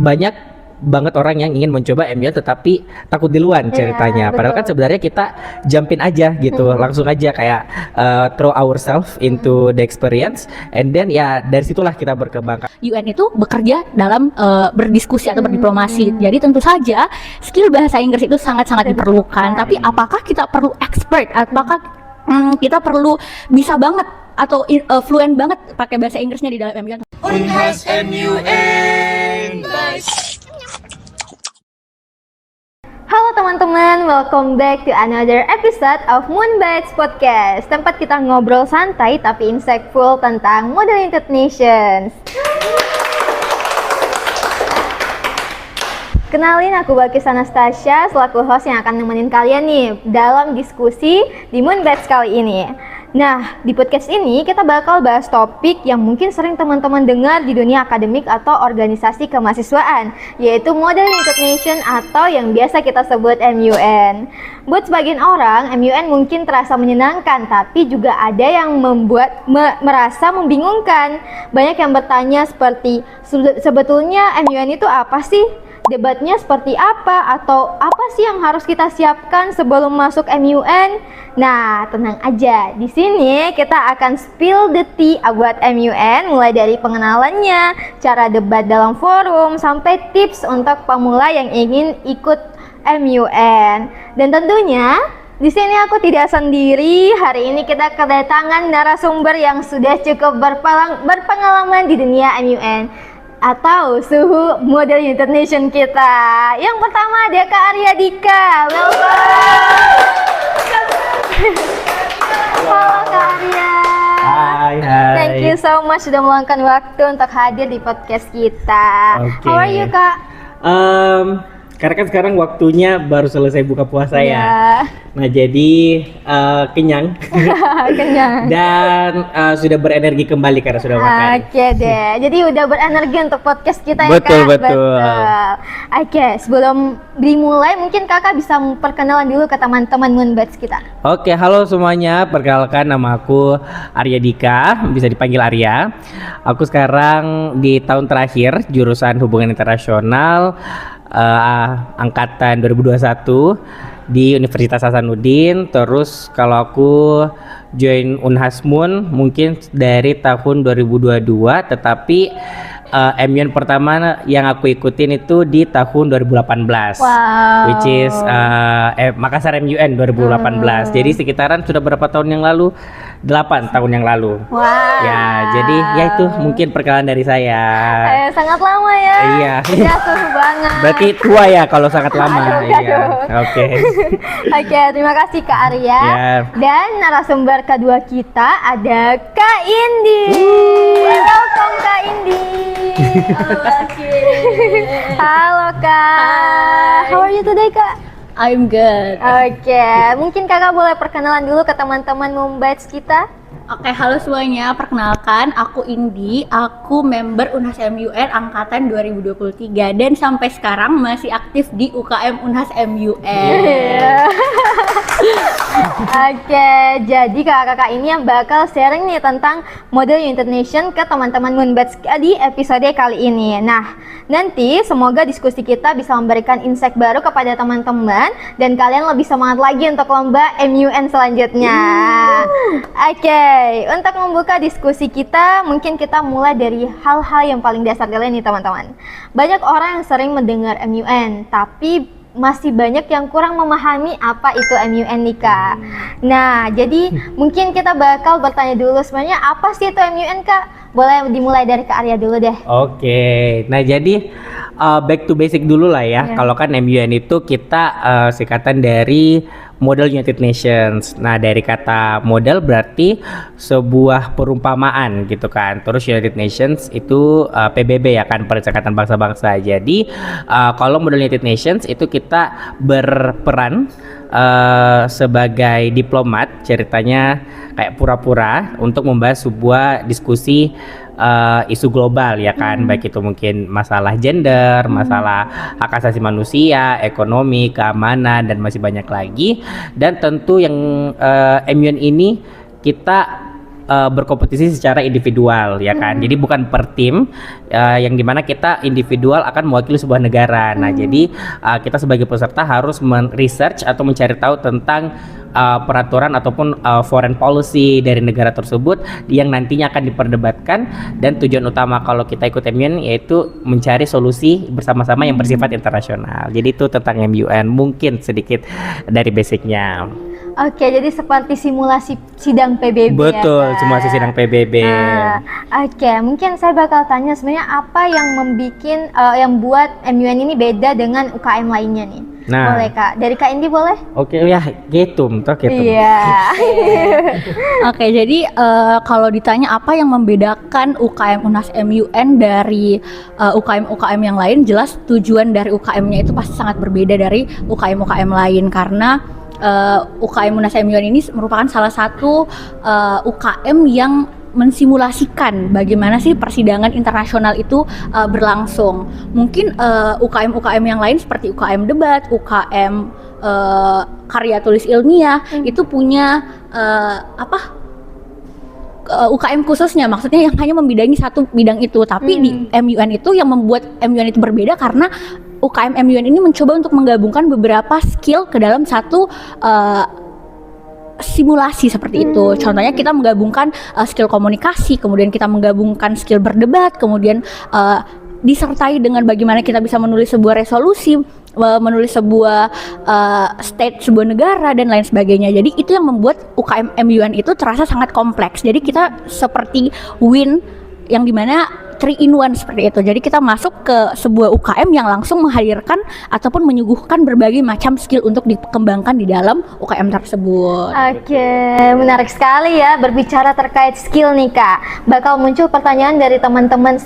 banyak banget orang yang ingin mencoba MUN tetapi takut duluan ceritanya. Padahal kan sebenarnya kita jumpin aja gitu, langsung aja kayak throw ourselves into the experience, and then ya dari situlah kita berkembang. UN itu bekerja dalam berdiskusi atau berdiplomasi. Jadi tentu saja skill bahasa Inggris itu sangat-sangat diperlukan. Tapi apakah kita perlu expert? Apakah kita perlu bisa banget atau fluent banget pakai bahasa Inggrisnya di dalam MUN? Unhas MUN. Halo teman-teman, welcome back to another episode of Moonbites Podcast. Tempat kita ngobrol santai tapi insightful tentang Model United Nations. Kenalin, aku Balkis Anastasia selaku host yang akan nemenin kalian nih dalam diskusi di Moonbites kali ini. Nah, di podcast ini kita bakal bahas topik yang mungkin sering teman-teman dengar di dunia akademik atau organisasi kemahasiswaan, yaitu Model United Nations atau yang biasa kita sebut MUN. Buat sebagian orang, MUN mungkin terasa menyenangkan, tapi juga ada yang merasa membingungkan. Banyak yang bertanya seperti, sebetulnya MUN itu apa sih? Debatnya seperti apa? Atau apa sih yang harus kita siapkan sebelum masuk MUN? Nah, tenang aja. Di sini kita akan spill the tea about MUN, mulai dari pengenalannya, cara debat dalam forum, sampai tips untuk pemula yang ingin ikut MUN. Dan tentunya di sini aku tidak sendiri. Hari ini kita kedatangan narasumber yang sudah cukup berpengalaman di dunia MUN atau suhu Model United Nations kita. Yang pertama ada Kak Arya Dika. Welcome. Halo Kak Arya. Hai. Thank you so much sudah meluangkan waktu untuk hadir di podcast kita. How are you Kak? Karena kan sekarang waktunya baru selesai buka puasa ya. Nah jadi kenyang. Kenyang. Dan sudah berenergi kembali karena sudah makan. Oke deh, jadi udah berenergi untuk podcast kita ya Betul, Kak? betul. Oke, sebelum dimulai mungkin Kakak bisa perkenalan dulu ke teman-teman Moonbites kita. Oke, halo semuanya. Perkenalkan, nama aku Arya Dika, bisa dipanggil Arya. Aku sekarang di tahun terakhir jurusan Hubungan Internasional angkatan 2021 di Universitas Hasanuddin. Terus kalau aku join Unhas MUN mungkin dari tahun 2022, tetapi MUN pertama yang aku ikutin itu di tahun 2018. Wow. Which is Makassar MUN 2018. Jadi sekitaran sudah berapa tahun yang lalu? 8 tahun yang lalu. Wow. Ya, jadi ya itu mungkin perkenalan dari saya. Sangat lama ya. Iya. Udah suhu banget. Berarti tua ya kalau sangat lama. Aduh, Iya. aduh. Oke. Oke, terima kasih Kak Arya. Ya. Dan narasumber kedua kita ada Kak Indi. Welcome Kak Indi. Halo Kak. How are you today Kak? I'm good. Oke, mungkin Kakak boleh perkenalan dulu ke teman-teman Moonbites kita. Oke, halo semuanya. Perkenalkan, aku Indi. Aku member Unhas MUN angkatan 2023 dan sampai sekarang masih aktif di UKM Unhas MUN. Oke, jadi kakak-kakak ini yang bakal sharing nih tentang Model United Nations ke teman-teman Moonbites di episode kali ini. Nah, nanti semoga diskusi kita bisa memberikan insight baru kepada teman-teman dan kalian lebih semangat lagi untuk lomba MUN selanjutnya. Oke, untuk membuka diskusi kita, mungkin kita mulai dari hal-hal yang paling dasar dulu nih teman-teman. Banyak orang yang sering mendengar MUN, tapi masih banyak yang kurang memahami apa itu MUN nih Kak. Nah, jadi mungkin kita bakal bertanya dulu sebenarnya apa sih itu MUN Kak? Boleh dimulai dari Kak Arya dulu deh. Oke. Nah, jadi back to basic dulu lah ya. Kalau kan MUN itu kita singkatan dari Model United Nations. Nah, dari kata model berarti sebuah perumpamaan gitu kan. Terus United Nations itu PBB ya kan, Perserikatan Bangsa-Bangsa. Jadi kalau Model United Nations itu kita berperan sebagai diplomat, ceritanya kayak pura-pura untuk membahas sebuah diskusi isu global ya kan, baik itu mungkin masalah gender, masalah hak asasi manusia, ekonomi, keamanan dan masih banyak lagi. Dan tentu yang MUN ini kita berkompetisi secara individual ya kan. Jadi bukan per tim, yang dimana kita individual akan mewakili sebuah negara. Nah jadi kita sebagai peserta harus research atau mencari tahu tentang peraturan ataupun foreign policy dari negara tersebut yang nantinya akan diperdebatkan, dan tujuan utama kalau kita ikut MUN yaitu mencari solusi bersama-sama yang bersifat internasional. Jadi itu tentang MUN mungkin sedikit dari basicnya. Oke, jadi seperti simulasi sidang PBB. Betul, ya, simulasi sidang PBB. Oke, mungkin saya bakal tanya sebenarnya apa yang yang buat MUN ini beda dengan UKM lainnya nih? Nah. Boleh Kak, dari Kak Indi boleh? Oke ya, gitu. Iya. Oke, jadi kalau ditanya apa yang membedakan UKM UNAS MUN dari UKM-UKM yang lain, jelas tujuan dari UKM-nya itu pasti sangat berbeda dari UKM-UKM lain, karena UKM UNAS MUN ini merupakan salah satu UKM yang mensimulasikan bagaimana sih persidangan internasional itu berlangsung. Mungkin UKM-UKM yang lain seperti UKM debat, UKM karya tulis ilmiah itu punya UKM khususnya, maksudnya yang hanya membidangi satu bidang itu. Tapi di MUN itu yang membuat MUN itu berbeda karena UKM MUN ini mencoba untuk menggabungkan beberapa skill ke dalam satu simulasi seperti itu. Contohnya kita menggabungkan skill komunikasi, kemudian kita menggabungkan skill berdebat, kemudian disertai dengan bagaimana kita bisa menulis sebuah resolusi, menulis sebuah state sebuah negara dan lain sebagainya. Jadi itu yang membuat UKM MUN itu terasa sangat kompleks. Jadi kita seperti win yang dimana 3-in-1 seperti itu. Jadi kita masuk ke sebuah UKM yang langsung menghadirkan ataupun menyuguhkan berbagai macam skill untuk dikembangkan di dalam UKM tersebut. Oke, menarik sekali ya berbicara terkait skill nih Kak. Bakal muncul pertanyaan dari teman-teman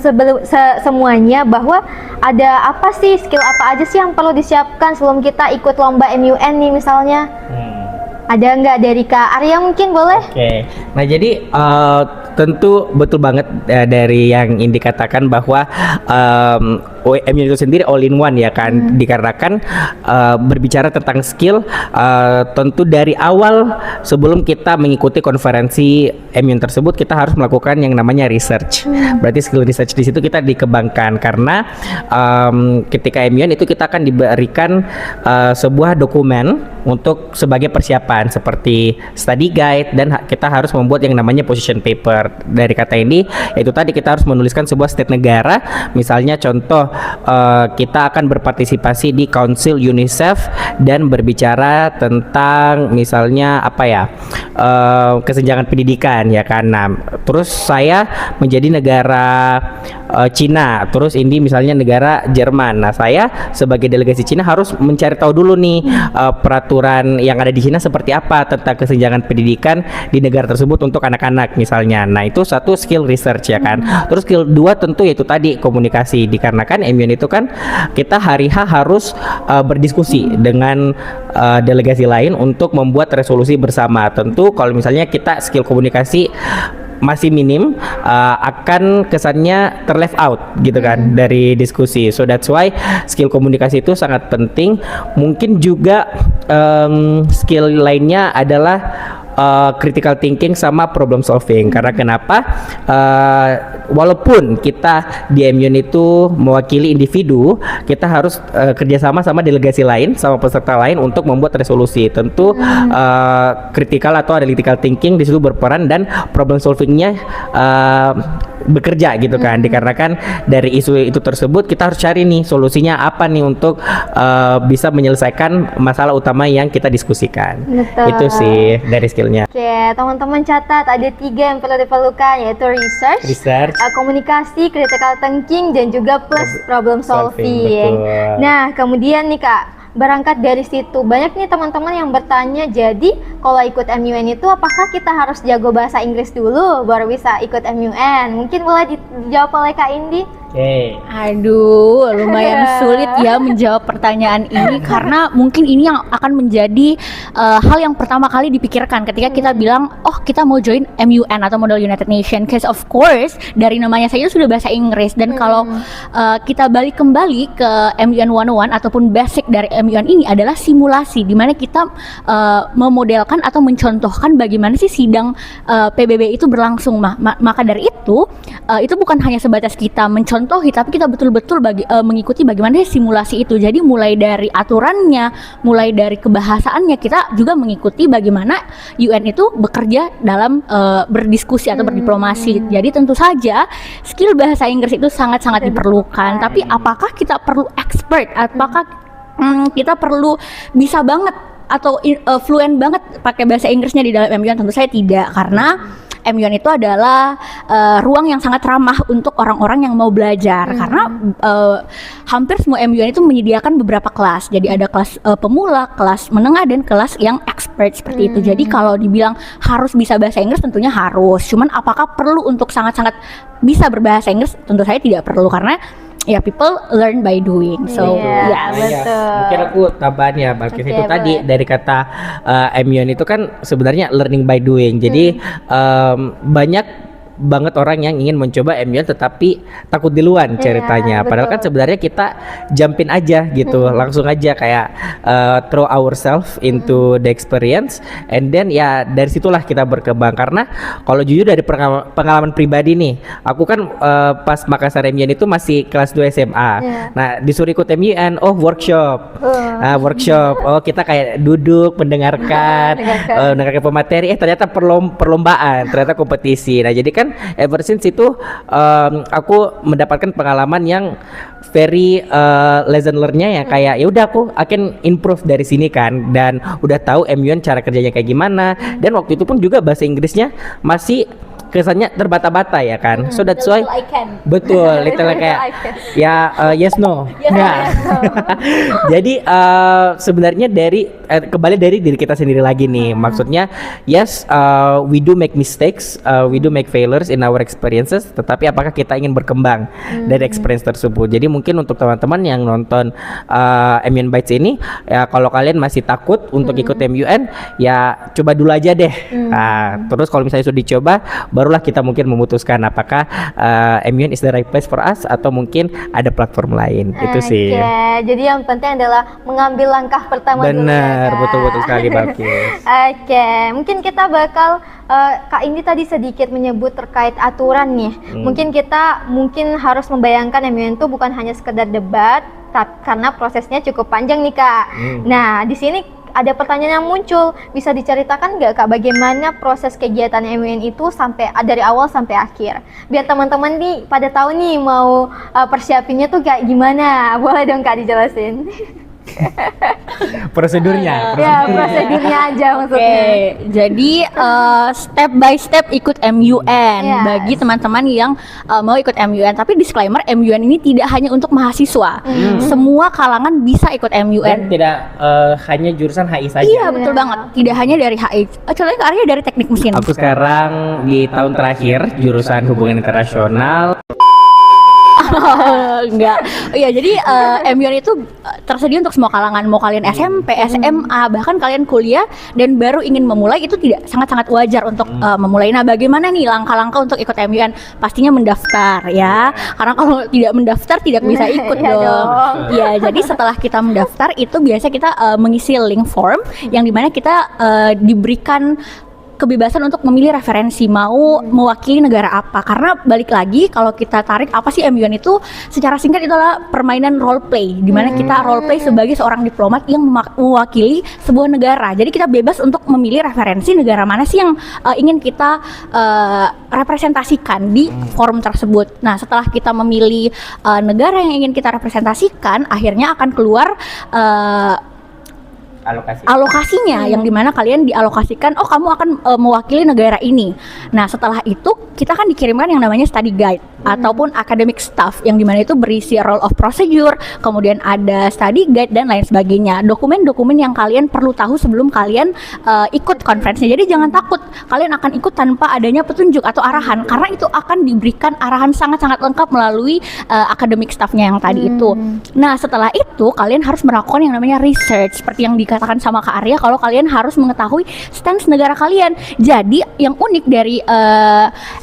semuanya bahwa ada apa sih, skill apa aja sih yang perlu disiapkan sebelum kita ikut lomba MUN nih misalnya? Ada nggak dari Kak Arya mungkin boleh? Oke, nah jadi tentu betul banget dari yang Indi katakan bahwa MUN itu sendiri all in one ya kan, dikarenakan berbicara tentang skill, tentu dari awal sebelum kita mengikuti konferensi MUN tersebut kita harus melakukan yang namanya research. Berarti skill research di situ kita dikembangkan karena ketika MUN itu kita akan diberikan sebuah dokumen untuk sebagai persiapan seperti study guide, dan kita harus membuat yang namanya position paper. Dari kata ini yaitu tadi kita harus menuliskan sebuah state negara, misalnya contoh kita akan berpartisipasi di Council UNICEF dan berbicara tentang misalnya apa ya, kesenjangan pendidikan ya kan. Nah, terus saya menjadi negara Cina, terus Indi misalnya negara Jerman. Nah, saya sebagai delegasi Cina harus mencari tahu dulu nih peraturan yang ada di Cina seperti apa tentang kesenjangan pendidikan di negara tersebut untuk anak-anak misalnya. Nah, itu satu skill research ya kan. Terus skill 2 tentu yaitu tadi komunikasi, dikarenakan MUN itu kan kita hari-H harus berdiskusi dengan delegasi lain untuk membuat resolusi bersama. Tentu kalau misalnya kita skill komunikasi masih minim, akan kesannya terleft out gitu kan dari diskusi. So that's why skill komunikasi itu sangat penting. Mungkin juga skill lainnya adalah critical thinking sama problem solving. Karena kenapa? Walaupun kita di MUN itu mewakili individu, kita harus kerjasama sama delegasi lain, sama peserta lain untuk membuat resolusi. Tentu critical atau analytical thinking di situ berperan, dan problem solvingnya bekerja gitu kan. Dikarenakan dari isu itu tersebut kita harus cari nih solusinya apa nih untuk bisa menyelesaikan masalah utama yang kita diskusikan. Betul. Itu sih dari skillnya. Oke, teman-teman catat ada 3 yang perlu diperlukan, yaitu research, komunikasi, critical thinking, dan juga plus problem solving. Betul. Nah, kemudian nih Kak, berangkat dari situ banyak nih teman-teman yang bertanya, jadi kalau ikut MUN itu apakah kita harus jago bahasa Inggris dulu baru bisa ikut MUN? Mungkin boleh dijawab oleh Kak Indi. Aduh, lumayan sulit ya menjawab pertanyaan ini, karena mungkin ini yang akan menjadi hal yang pertama kali dipikirkan ketika kita bilang, oh kita mau join MUN atau Model United Nations. Cause of course dari namanya saja sudah bahasa Inggris, dan kalau kita balik kembali ke MUN 101 ataupun basic dari MUN ini adalah simulasi, di mana kita memodelkan menceritakan atau mencontohkan bagaimana sih sidang PBB itu berlangsung. Maka dari itu bukan hanya sebatas kita mencontohi, tapi kita betul-betul mengikuti bagaimana simulasi itu. Jadi mulai dari aturannya, mulai dari kebahasaannya, kita juga mengikuti bagaimana UN itu bekerja dalam berdiskusi atau berdiplomasi. Jadi tentu saja skill bahasa Inggris itu sangat-sangat diperlukan. Tapi apakah kita perlu expert? Apakah kita perlu bisa banget atau fluent banget pakai bahasa Inggrisnya di dalam MUN? Tentu saya tidak, karena MUN itu adalah ruang yang sangat ramah untuk orang-orang yang mau belajar. Karena hampir semua MUN itu menyediakan beberapa kelas. Jadi ada kelas pemula, kelas menengah, dan kelas yang expert seperti itu. Jadi kalau dibilang harus bisa bahasa Inggris, tentunya harus. Cuman apakah perlu untuk sangat-sangat bisa berbahasa Inggris? Tentu saya tidak perlu, karena ya people learn by doing. So Iya, yes. betul. Mungkin aku tambahan ya, Balkis, Oke, itu tadi boleh. dari kata MUN itu kan sebenarnya learning by doing. Jadi banyak banget orang yang ingin mencoba MUN tetapi takut duluan ceritanya. Padahal kan betul. sebenarnya kita jumpin aja gitu, langsung aja kayak throw ourselves into the experience, and then ya dari situlah kita berkembang. Karena kalau jujur dari pengalaman pribadi nih, aku kan pas Makassar MUN itu masih kelas 2 SMA. Nah, disuruh ikut MUN, workshop. Workshop. Oh, kita kayak duduk mendengarkan pemateri, ternyata perlombaan, ternyata kompetisi. Nah, jadi kan ever since itu aku mendapatkan pengalaman yang very lesson learn-nya ya, kayak ya udah aku akan improve dari sini kan, dan udah tahu MUN cara kerjanya kayak gimana. Dan waktu itu pun juga bahasa Inggrisnya masih kesannya terbata-bata ya kan. So that's why betul, literally kayak ya yes no. Ya. Jadi sebenarnya dari kembali dari diri kita sendiri lagi nih. Maksudnya yes, we do make mistakes, we do make failures in our experiences, tetapi apakah kita ingin berkembang dari experience tersebut. Jadi mungkin untuk teman-teman yang nonton MUN Bites ini, ya kalau kalian masih takut untuk ikut MUN, ya coba dulu aja deh. Nah, terus kalau misalnya sudah dicoba, barulah kita mungkin memutuskan apakah MUN is the right place for us atau mungkin ada platform lain. Itu sih. Jadi yang penting adalah mengambil langkah pertama dulu. Benar, Kak. betul sekali, Balkis. Oke, mungkin kita bakal Kak Indi tadi sedikit menyebut terkait aturan nih. Mungkin kita harus membayangkan MUN itu bukan hanya sekedar debat, karena prosesnya cukup panjang nih Kak. Nah, di sini ada pertanyaan yang muncul, bisa diceritakan nggak Kak bagaimana proses kegiatan MUN itu sampai dari awal sampai akhir? Biar teman-teman nih pada tahu nih mau persiapinnya tuh kayak gimana. Boleh dong Kak dijelasin? Prosedurnya. Ya, prosedurnya aja maksudnya. Jadi step by step ikut MUN bagi teman-teman yang mau ikut MUN. Tapi disclaimer, MUN ini tidak hanya untuk mahasiswa. Semua kalangan bisa ikut MUN. Dan tidak hanya jurusan HI saja. Iya, betul banget. Tidak hanya dari HI. Contohnya Kak Arya dari teknik mesin. Aku sekarang di tahun terakhir jurusan hubungan internasional. Enggak. Iya, jadi MUN itu tersedia untuk semua kalangan, mau kalian SMP, SMA, bahkan kalian kuliah dan baru ingin memulai, itu tidak sangat-sangat wajar untuk memulai. Nah, bagaimana nih langkah-langkah untuk ikut MUN? Pastinya mendaftar ya. Karena kalau tidak mendaftar tidak bisa ikut dong. Ya, jadi setelah kita mendaftar itu biasa kita mengisi link form yang dimana kita diberikan kebebasan untuk memilih referensi mau mewakili negara apa. Karena balik lagi kalau kita tarik apa sih MUN itu, secara singkat itu adalah permainan role play, di mana kita role play sebagai seorang diplomat yang mewakili sebuah negara. Jadi kita bebas untuk memilih referensi negara mana sih yang ingin kita representasikan di forum tersebut. Nah, setelah kita memilih negara yang ingin kita representasikan, akhirnya akan keluar alokasinya, yang dimana kalian dialokasikan, oh kamu akan mewakili negara ini. Nah, setelah itu kita kan dikirimkan yang namanya study guide ataupun academic staff, yang dimana itu berisi rule of procedure, kemudian ada study guide dan lain sebagainya. Dokumen-dokumen yang kalian perlu tahu sebelum kalian ikut konferensinya. Jadi jangan takut kalian akan ikut tanpa adanya petunjuk atau arahan, karena itu akan diberikan arahan sangat-sangat lengkap melalui academic staffnya yang tadi itu. Nah, setelah itu kalian harus melakukan yang namanya research, seperti yang dikatakan sama Kak Arya, kalau kalian harus mengetahui stance negara kalian. Jadi yang unik dari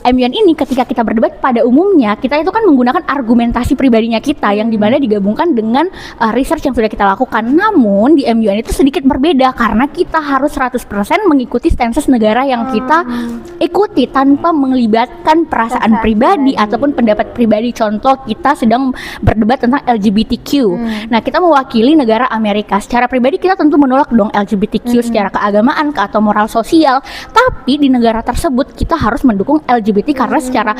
MUN ini, ketika kita berdebat pada umumnya sebelumnya kita itu kan menggunakan argumentasi pribadinya kita yang dimana digabungkan dengan research yang sudah kita lakukan. Namun di MUN itu sedikit berbeda karena kita harus 100% mengikuti stances negara yang kita ikuti tanpa melibatkan perasaan pribadi ataupun pendapat pribadi. Contoh, kita sedang berdebat tentang LGBTQ. Nah, kita mewakili negara Amerika. Secara pribadi kita tentu menolak dong LGBTQ secara keagamaan atau moral sosial. Tapi di negara tersebut kita harus mendukung LGBT karena secara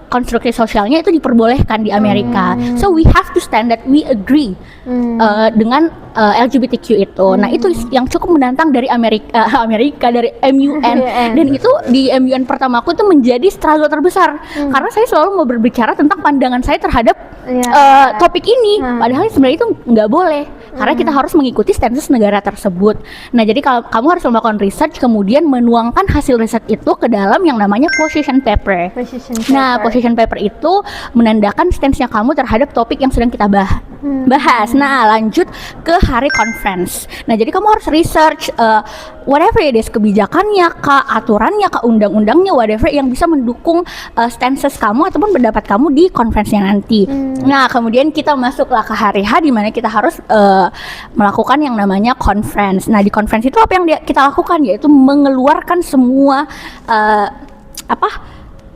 konstruksi sosialnya itu diperbolehkan di Amerika. So we have to stand that we agree dengan LGBTQ itu. Nah, itu yang cukup menantang dari Amerika dari MUN. Dan itu di MUN pertamaku itu menjadi struggle terbesar karena saya selalu mau berbicara tentang pandangan saya terhadap topik ini. Padahal sebenarnya itu nggak boleh karena kita harus mengikuti stances negara tersebut. Nah, jadi kalau kamu harus melakukan research kemudian menuangkan hasil riset itu ke dalam yang namanya position paper. Nah, position paper itu menandakan stance-nya kamu terhadap topik yang sedang kita bahas. Nah, lanjut ke hari conference. Nah, jadi kamu harus research whatever it is, kebijakannya kah, aturannya kah, undang-undangnya, whatever yang bisa mendukung stances kamu ataupun pendapat kamu di conference-nya nanti. Nah, kemudian kita masuklah ke hari H di mana kita harus melakukan yang namanya conference. Nah, di conference itu apa yang kita lakukan, yaitu mengeluarkan semua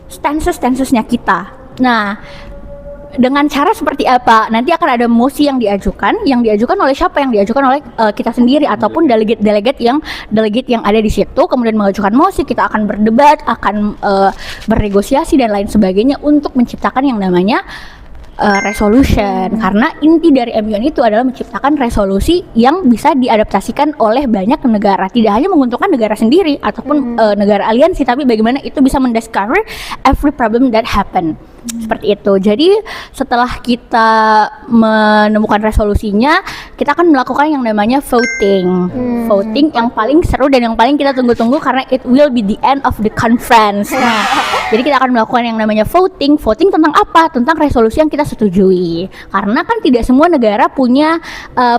stances-stancesnya kita. Nah, dengan cara seperti apa? Nanti akan ada mosi yang diajukan oleh siapa? Yang diajukan oleh kita sendiri ataupun delegate yang ada di situ. Kemudian mengajukan mosi, kita akan berdebat, akan bernegosiasi dan lain sebagainya untuk menciptakan yang namanya resolution. Karena inti dari MUN itu adalah menciptakan resolusi yang bisa diadaptasikan oleh banyak negara, tidak hanya menguntungkan negara sendiri ataupun negara aliansi, tapi bagaimana itu bisa mendiscover every problem that happen. Seperti itu. Jadi setelah kita menemukan resolusinya, kita akan melakukan yang namanya voting. Voting yang paling seru dan yang paling kita tunggu-tunggu karena it will be the end of the conference. Nah, jadi kita akan melakukan yang namanya voting. Voting tentang apa? Tentang resolusi yang kita setujui. Karena kan tidak semua negara punya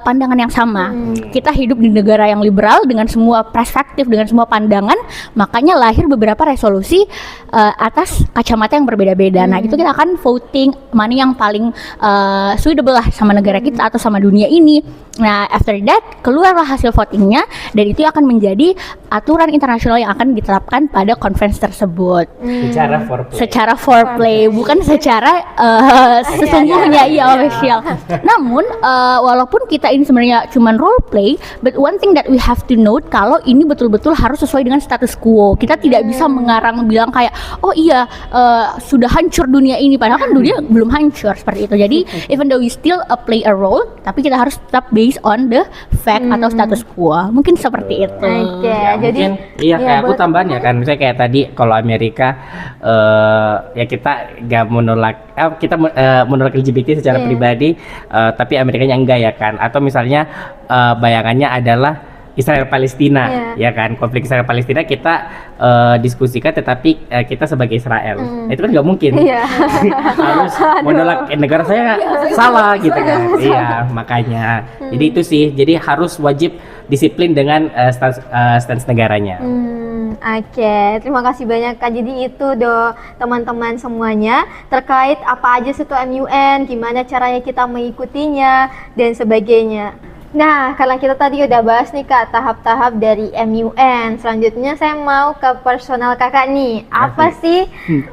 pandangan yang sama. Kita hidup di negara yang liberal dengan semua perspektif, dengan semua pandangan, makanya lahir beberapa resolusi atas kacamata yang berbeda-beda. Nah, itu kita akan voting mana yang paling suitable lah sama negara kita atau sama dunia ini. Nah, after that keluarlah hasil votingnya dan itu akan menjadi aturan internasional yang akan diterapkan pada conference tersebut. Secara foreplay, bukan secara sesungguhnya official. Namun walaupun kita ini sebenarnya cuman role play, but one thing that we have to note kalau ini betul-betul harus sesuai dengan status quo. Kita tidak bisa mengarang bilang kayak oh iya sudah hancur dunia ini, padahal kan dunia belum hancur seperti itu. Jadi even though we still play a role, tapi kita harus tetap based on the fact atau status quo. Mungkin seperti itu. Ya, jadi mungkin kayak aku tambahan ya kan, misalnya kayak tadi kalau Amerika ya kita nggak menolak kita menolak LGBT secara pribadi, tapi Amerikanya enggak ya kan, atau misalnya bayangannya adalah Israel Palestina ya kan, konflik Israel Palestina kita diskusikan tetapi kita sebagai Israel itu kan nggak mungkin. Harus menolak negara saya salah gitu kan. Iya, makanya jadi itu sih, jadi harus wajib disiplin dengan stance negaranya. Oke, terima kasih banyak Kak. Jadi itu teman-teman semuanya terkait apa aja itu MUN, gimana caranya kita mengikutinya dan sebagainya. Nah, karena kita tadi udah bahas nih Kak tahap-tahap dari MUN, selanjutnya saya mau ke personal Kakak nih. Apa sih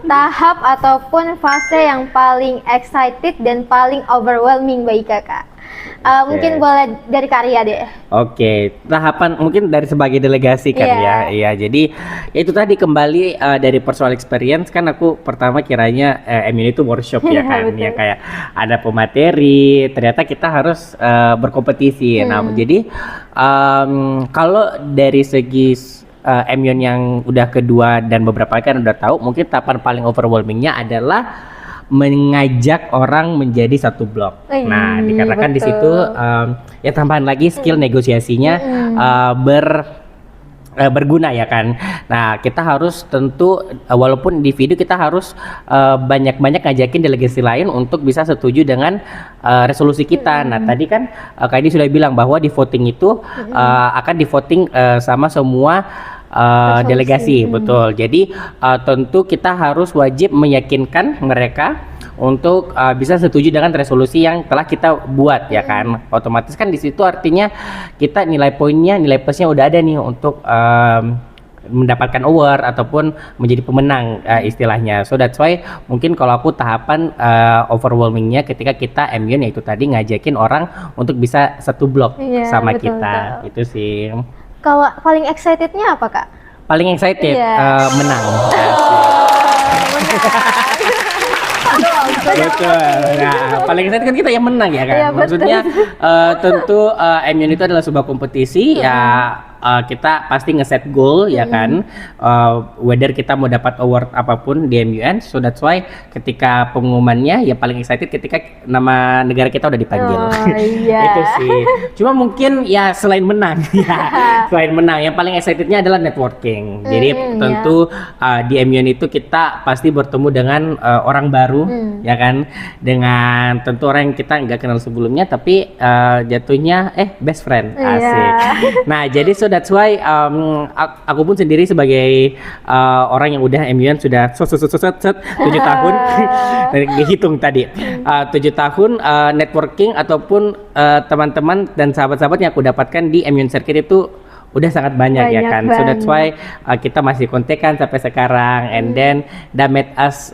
tahap ataupun fase yang paling excited dan paling overwhelming bagi Kakak? Mungkin boleh dari Karya deh. Oke, tahapan mungkin dari sebagai delegasi kan ya. Iya, jadi itu tadi kembali dari personal experience kan aku pertama kiranya MUN itu workshop ya kan. Ya kayak ada pemateri, ternyata kita harus berkompetisi. Nah, jadi kalau dari segi MUN yang udah kedua dan beberapa kali kan udah tahu, mungkin tahapan paling overwhelmingnya adalah mengajak orang menjadi satu blok. Nah, dikatakan di situ ya tambahan lagi skill negosiasinya berguna ya kan. Nah, kita harus tentu walaupun individu kita harus banyak-banyak ngajakin delegasi lain untuk bisa setuju dengan resolusi kita. Nah, tadi kan Kak Edi sudah bilang bahwa di voting itu akan di voting sama semua delegasi, betul. Jadi tentu kita harus wajib meyakinkan mereka untuk bisa setuju dengan resolusi yang telah kita buat ya kan. Otomatis kan di situ artinya kita nilai poinnya, nilai plusnya udah ada nih untuk mendapatkan award ataupun menjadi pemenang istilahnya. So that's why mungkin kalau aku tahapan overwhelmingnya ketika kita MUN yaitu tadi ngajakin orang untuk bisa satu blok sama betul, kita. betul. Itu sih. Kalau paling excitednya apa Kak? Paling excited menang. Betul. Nah, paling excited kan kita yang menang ya kan. Iya, betul. Maksudnya tentu MUN itu adalah sebuah kompetisi ya. Kita pasti ngeset goal ya kan, whether kita mau dapat award apapun di MUN. So that's why ketika pengumumannya ya paling excited ketika nama negara kita udah dipanggil. Itu sih. Cuma mungkin ya selain menang ya, selain menang yang paling excitednya adalah networking. Jadi tentu di MUN itu kita pasti bertemu dengan orang baru ya kan, dengan tentu orang yang kita nggak kenal sebelumnya tapi jatuhnya best friend. Asik. Nah jadi that's why aku pun sendiri sebagai orang yang udah MUN sudah 7 tahun dihitung tadi 7 tahun networking ataupun teman-teman dan sahabat-sahabat yang aku dapatkan di MUN Circuit itu udah sangat banyak ya kan. So that's why kita masih kontekan sampai sekarang and then that made us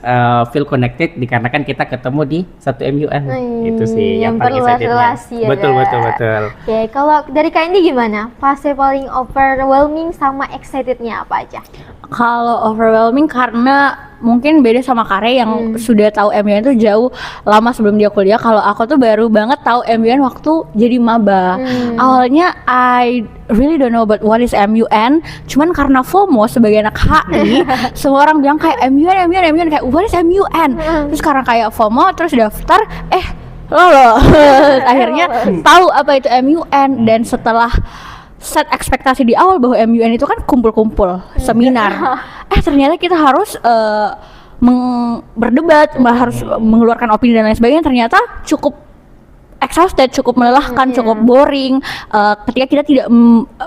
feel connected dikarenakan kita ketemu di satu MUN. Itu sih yang paling excitednya. Betul. Oke, kalau dari Kak Indi gimana? Fase paling overwhelming sama excitednya apa aja? Kalau overwhelming karena mungkin beda sama Kare yang sudah tahu MUN itu jauh lama sebelum dia kuliah. Kalau aku tuh baru banget tahu MUN waktu jadi maba. Awalnya I really don't know about what is MUN. Cuman karena FOMO sebagai anak HI, semua orang bilang kayak MUN kayak what is MUN. Terus karena kayak FOMO terus daftar lolos. Akhirnya tahu apa itu MUN dan setelah set ekspektasi di awal bahwa MUN itu kan kumpul-kumpul seminar. Ternyata kita harus berdebat, harus mengeluarkan opini dan lain sebagainya. Ternyata cukup exhausted, cukup melelahkan, cukup boring ketika kita tidak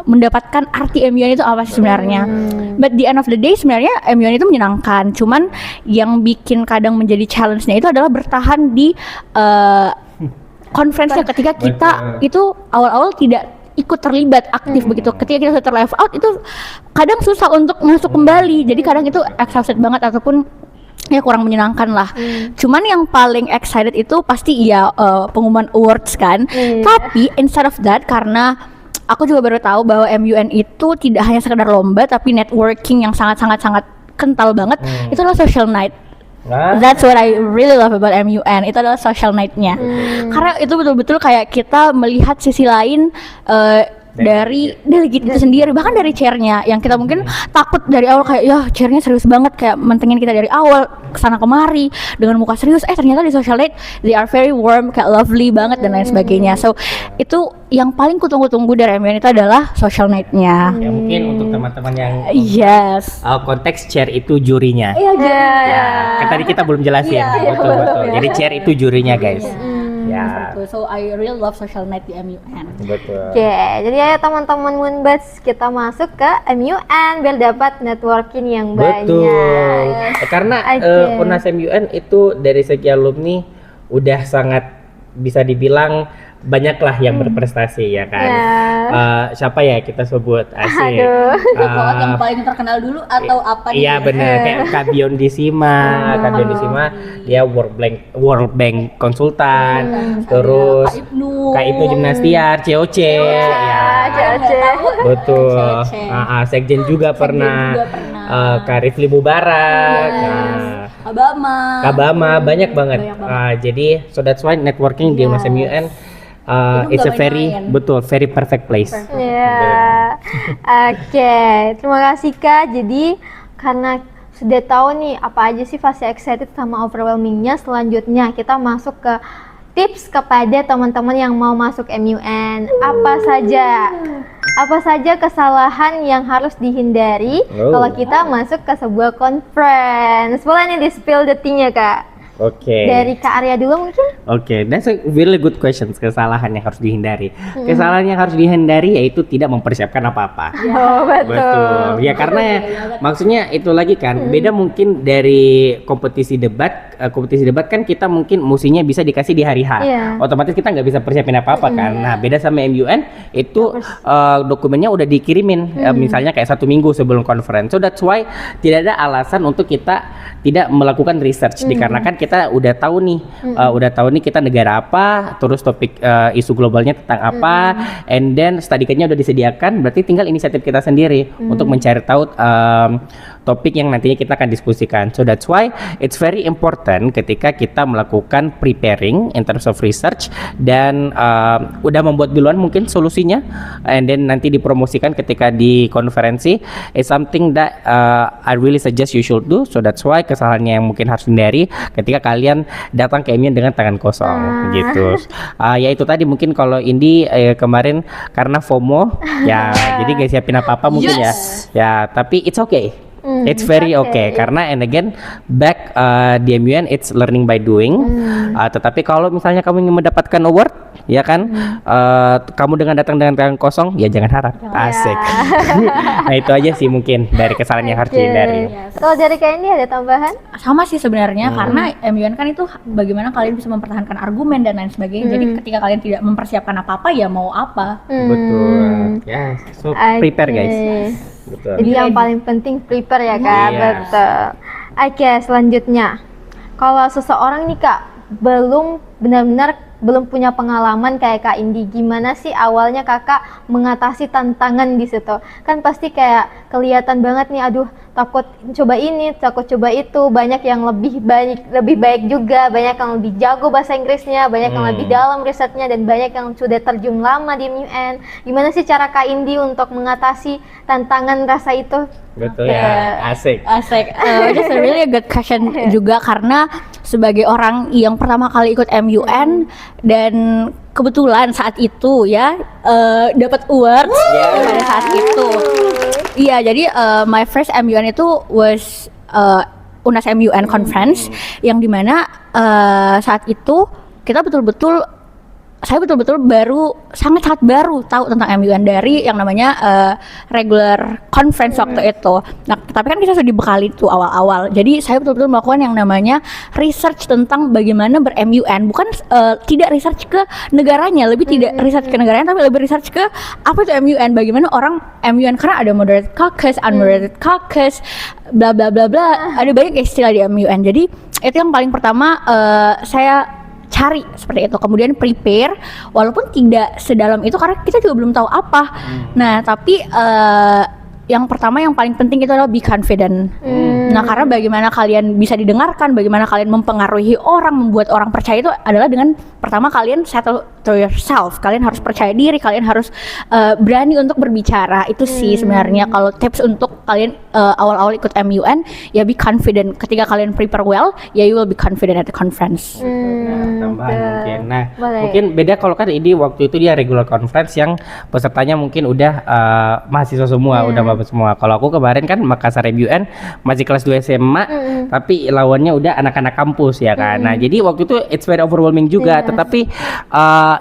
mendapatkan arti MUN itu apa sih sebenarnya. But the end of the day sebenarnya MUN itu menyenangkan. Cuman yang bikin kadang menjadi challenge-nya itu adalah bertahan di conference-nya ketika kita itu awal-awal tidak ikut terlibat aktif begitu. Ketika kita sudah live out itu kadang susah untuk masuk kembali. Jadi kadang itu exhausted banget ataupun ya kurang menyenangkan lah. Cuman yang paling excited itu pasti pengumuman awards kan. Tapi instead of that karena aku juga baru tahu bahwa MUN itu tidak hanya sekedar lomba tapi networking yang sangat kental banget. Itu adalah social night. That's what I really love about MUN. Itu adalah social night-nya. Karena itu betul-betul kayak kita melihat sisi lain dari delegate itu sendiri, bahkan dari chairnya yang kita mungkin takut dari awal kayak ya chairnya serius banget kayak mentengin kita dari awal kesana kemari dengan muka serius. Ternyata di social night they are very warm, kayak lovely banget dan lain sebagainya. So itu yang paling kutunggu-tunggu dari MUN itu adalah social night-nya. Ya mungkin untuk teman-teman yang konteks chair itu jurinya. Kan tadi kita belum jelasin. Betul. Jadi chair itu jurinya guys. So I really love social night di MUN. Betul. Oke, jadi ayo teman-teman Moonbuds kita masuk ke MUN biar dapat networking yang banyak. Betul. Karena Unas MUN itu dari segi alumni udah sangat bisa dibilang banyaklah yang berprestasi ya kan. Siapa ya kita sebut asik. Yang paling terkenal dulu atau apa nih? Iya benar kayak Kak Bion Disima, dia World Bank konsultan, terus Kak Ibnu Gimnastiar, COC, COC. Betul. Sekjen juga pernah. Kak Rifli Mubarak, Kabama, banyak banget. Jadi so that's why networking di Unas MUN it's a very perfect place. Oke, terima kasih Kak. Jadi karena sudah tahu nih apa aja sih fase excited sama overwhelmingnya, selanjutnya kita masuk ke tips kepada teman-teman yang mau masuk MUN. Apa saja kesalahan yang harus dihindari kalau kita masuk ke sebuah conference? Boleh nih di spill the tea-nya Kak. Oke. Dari Kak Arya dulu mungkin? Oke, that's a really good question. Kesalahan yang harus dihindari. Kesalahan yang harus dihindari yaitu tidak mempersiapkan apa-apa. Oh, betul. Ya karena ya, maksudnya itu lagi kan beda mungkin dari kompetisi debat. Kompetisi debat kan kita mungkin musinya bisa dikasih di hari H. Iya. Otomatis kita nggak bisa persiapin apa-apa kan. Nah beda sama MUN itu dokumennya udah dikirimin misalnya kayak 1 minggu sebelum conference. So that's why tidak ada alasan untuk kita tidak melakukan research dikarenakan kita udah tahu nih kita negara apa, terus topik isu globalnya tentang apa, and then study guide-nya udah disediakan, berarti tinggal inisiatif kita sendiri untuk mencari tahu topik yang nantinya kita akan diskusikan. So that's why it's very important ketika kita melakukan preparing in terms of research dan udah membuat duluan mungkin solusinya, and then nanti dipromosikan ketika di konferensi. It's something that I really suggest you should do. So that's why kesalahannya yang mungkin harus hindari ketika kalian datang ke MUN dengan tangan kosong gitu. Ya itu tadi mungkin kalau Indi kemarin karena FOMO ya jadi gak siapin apa-apa mungkin ya tapi it's okay. It's very okay karena and again back di MUN it's learning by doing. Tetapi kalau misalnya kamu ingin mendapatkan award ya kan kamu dengan datang dengan tangan kosong ya jangan harap. Asik. Nah itu aja sih mungkin dari kesalahan yang harus dihindari. Kalau dari Kak Indi ada tambahan? Sama sih sebenarnya karena MUN kan itu bagaimana kalian bisa mempertahankan argumen dan lain sebagainya. Jadi ketika kalian tidak mempersiapkan apa-apa ya mau apa. Betul. Ya, so prepare guys. Betul. Jadi yang paling penting prepare ya Kak. Yes. Betul. Oke, selanjutnya kalau seseorang nih Kak belum benar-benar belum punya pengalaman kayak Kak Indi, gimana sih awalnya Kakak mengatasi tantangan di situ? Kan pasti kayak kelihatan banget nih, aduh takut coba ini, takut coba itu, banyak yang lebih baik juga, banyak yang lebih jago bahasa Inggrisnya, banyak yang lebih dalam risetnya, dan banyak yang sudah terjun lama di MUN. Gimana sih cara Kak Indi untuk mengatasi tantangan rasa itu? Betul ya, asik. Just a really good question juga karena sebagai orang yang pertama kali ikut MUN dan kebetulan saat itu ya dapat award pada saat itu. Iya, jadi my first MUN itu was UNAS MUN conference yang dimana saat itu saya betul-betul sangat baru tahu tentang MUN dari yang namanya regular conference waktu itu. Nah, tapi kan kita sudah dibekali tuh awal-awal. Jadi saya betul-betul melakukan yang namanya research tentang bagaimana ber-MUN. Bukan tidak research ke negaranya, lebih tidak research ke negaranya, tapi lebih research ke apa itu MUN, bagaimana orang MUN, karena ada moderate caucus, unmoderated caucus, bla bla bla bla. Ada banyak istilah di MUN. Jadi itu yang paling pertama saya cari seperti itu, kemudian prepare walaupun tidak sedalam itu karena kita juga belum tahu apa. Nah tapi yang pertama yang paling penting itu adalah be confident. Nah karena bagaimana kalian bisa didengarkan, bagaimana kalian mempengaruhi orang, membuat orang percaya itu adalah dengan pertama kalian settle to yourself. Kalian harus percaya diri, kalian harus berani untuk berbicara. Itu sih sebenarnya kalau tips untuk kalian awal-awal ikut MUN, ya be confident. Ketika kalian prepare well, ya you will be confident at the conference. Tambahan mungkin. Nah, mungkin beda kalau kan ini waktu itu dia regular conference yang pesertanya mungkin udah mahasiswa semua, udah bapak semua. Kalau aku kemarin kan Makassar MUN masih kelas 2 SMA, tapi lawannya udah anak-anak kampus ya kan. Nah, jadi waktu itu it's very overwhelming juga, tetapi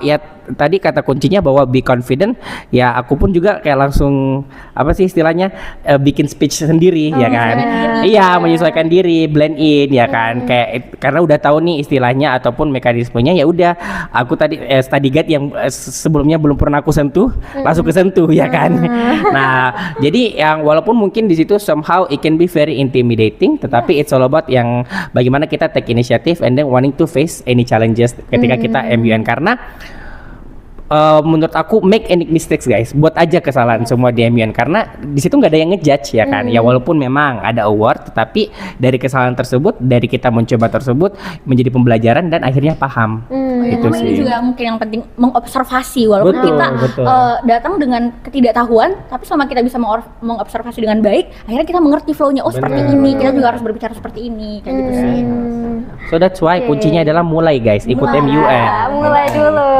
ya tadi kata kuncinya bahwa be confident. Ya aku pun juga kayak langsung apa sih istilahnya bikin speech sendiri ya kan. Iya, menyesuaikan diri, blend in ya kan. Kayak karena udah tahu nih istilahnya ataupun mekanismenya, ya udah aku tadi study guide yang sebelumnya belum pernah aku sentuh langsung kesentuh ya kan. Nah, jadi yang walaupun mungkin di situ somehow it can be very intimidating, tetapi it's all about yang bagaimana kita take initiative and then wanting to face any challenges ketika kita MUN. Karena menurut aku make any mistakes guys, buat aja kesalahan semua di MUN karena di situ nggak ada yang ngejudge ya kan. Ya walaupun memang ada award, tetapi dari kesalahan tersebut, dari kita mencoba tersebut menjadi pembelajaran dan akhirnya paham. Itu Ini sih juga mungkin yang penting mengobservasi walaupun kita datang dengan ketidaktahuan, tapi selama kita bisa mengobservasi dengan baik, akhirnya kita mengerti flow-nya. Oh seperti ini, kita juga harus berbicara seperti ini, kayak gitu sih. So that's why kuncinya adalah mulai guys, ikut MUN. Mulai dulu.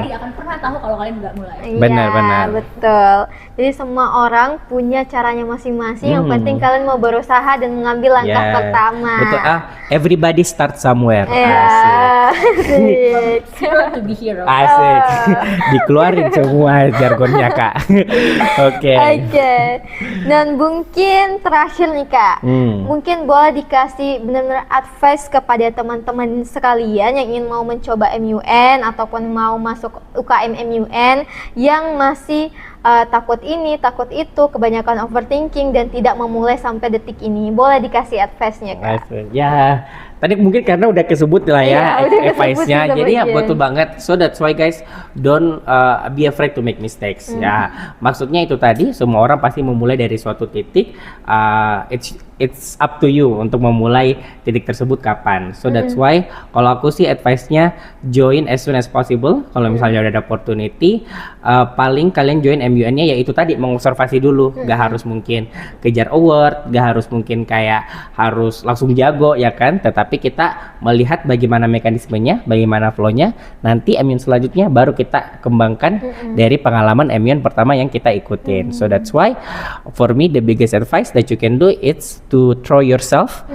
Tidak akan pernah tahu kalau kalian nggak mulai. Benar. Betul. Jadi semua orang punya caranya masing-masing. Yang penting kalian mau berusaha dan mengambil langkah pertama. Betul. Everybody start somewhere. Asik. To be hero. Asik. Dikeluarin semua jargonnya, Kak. Oke. Dan mungkin terakhir nih, Kak. Mungkin boleh dikasih benar-benar advice kepada teman-teman sekalian yang ingin mau mencoba MUN ataupun mau masuk UKM MUN yang masih takut ini, takut itu, kebanyakan overthinking dan tidak memulai sampai detik ini. Boleh dikasih advice-nya, Kak? Ya, tadi mungkin karena udah kesebut lah ya advice-nya. Jadi ya betul banget. So that's why guys, don't be afraid to make mistakes. Ya, maksudnya itu tadi semua orang pasti memulai dari suatu titik. It's up to you untuk memulai titik tersebut kapan. So that's why kalau aku sih advice-nya join as soon as possible. Kalau misalnya udah ada opportunity, paling kalian join MUN-nya yaitu tadi mengobservasi dulu. Gak harus mungkin kejar award, gak harus mungkin kayak harus langsung jago ya kan. Tetapi kita melihat bagaimana mekanismenya, bagaimana flow-nya. Nanti MUN selanjutnya baru kita kembangkan dari pengalaman MUN pertama yang kita ikutin. So that's why for me the biggest advice that you can do it's to throw yourself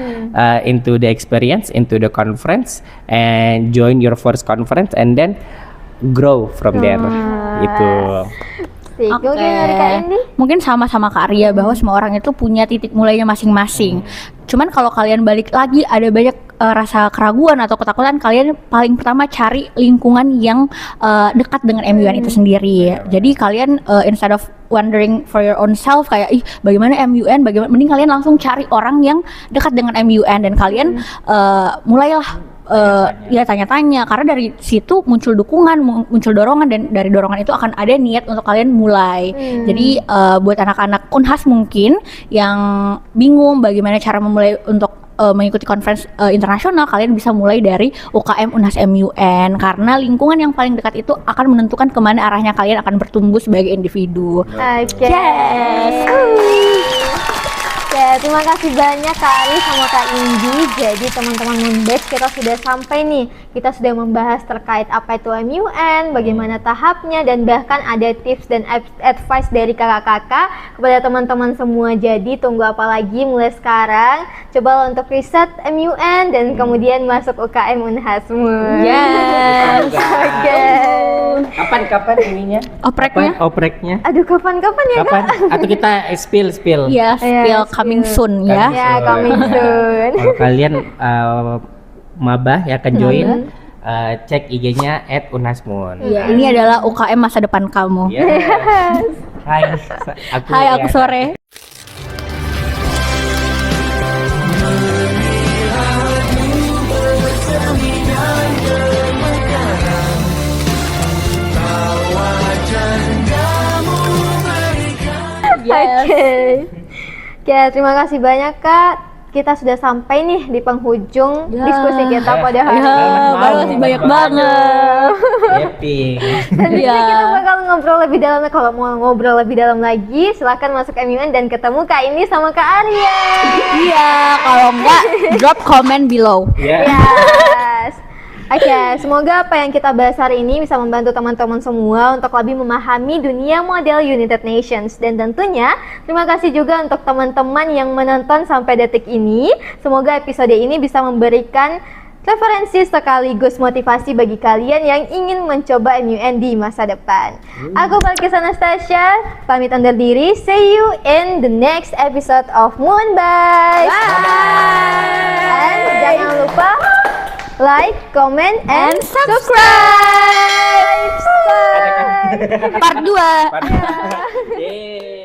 into the experience, into the conference, and join your first conference, and then grow from there. Itu. Oke. Mungkin dari Kak Indi? Mungkin sama-sama Kak Arya bahwa semua orang itu punya titik mulainya masing-masing. Cuman kalau kalian balik lagi ada banyak rasa keraguan atau ketakutan, kalian paling pertama cari lingkungan yang dekat dengan MUN itu sendiri. Jadi kalian instead of wondering for your own self kayak bagaimana MUN, bagaimana, mending kalian langsung cari orang yang dekat dengan MUN dan kalian mulailah ya tanya-tanya, karena dari situ muncul dukungan, muncul dorongan, dan dari dorongan itu akan ada niat untuk kalian mulai. Jadi buat anak-anak Unhas mungkin yang bingung bagaimana cara memulai untuk mengikuti conference internasional, kalian bisa mulai dari UKM Unhas MUN karena lingkungan yang paling dekat itu akan menentukan kemana arahnya kalian akan bertumbuh sebagai individu. Oke. Yes. Oke, terima kasih banyak Kak Ari sama Kak Indi. Jadi teman-teman Moonbase, kita sudah sampai nih. Kita sudah membahas terkait apa itu MUN, bagaimana tahapnya, dan bahkan ada tips dan advice dari kakak-kakak kepada teman-teman semua. Jadi tunggu apa lagi, mulai sekarang coba untuk riset MUN dan kemudian masuk UKM Unhasmu. Yes. Oke. Kapan ininya? Opreknya? Opreknya? Aduh, kapan-kapan ya, Kapan? Kak? Atau kita spill? Ya, spill coming soon ya. Ya, coming soon. Kalau kalian maba ya akan join, cek IG-nya @unhasmun. Iya, ini adalah UKM masa depan kamu. Yes. Hai, Aku Sore. Oke, terima kasih banyak Kak. Kita sudah sampai nih di penghujung diskusi kita pada hari ini. Baru masih banyak banget. Dan di sini kita bakal ngobrol lebih dalam. Kalau mau ngobrol lebih dalam lagi, silahkan masuk MUN dan ketemu Kak Indi sama Kak Arya. Iya, kalau enggak drop comment below. Yes. Oke, semoga apa yang kita bahas hari ini bisa membantu teman-teman semua untuk lebih memahami dunia model United Nations. Dan tentunya terima kasih juga untuk teman-teman yang menonton sampai detik ini. Semoga episode ini bisa memberikan referensi sekaligus motivasi bagi kalian yang ingin mencoba MUN di masa depan. Aku Balkis Anastasia, pamit undur diri. See you in the next episode of Moonbase. Bye! And jangan lupa like, comment, and subscribe. Part 2. Yeay.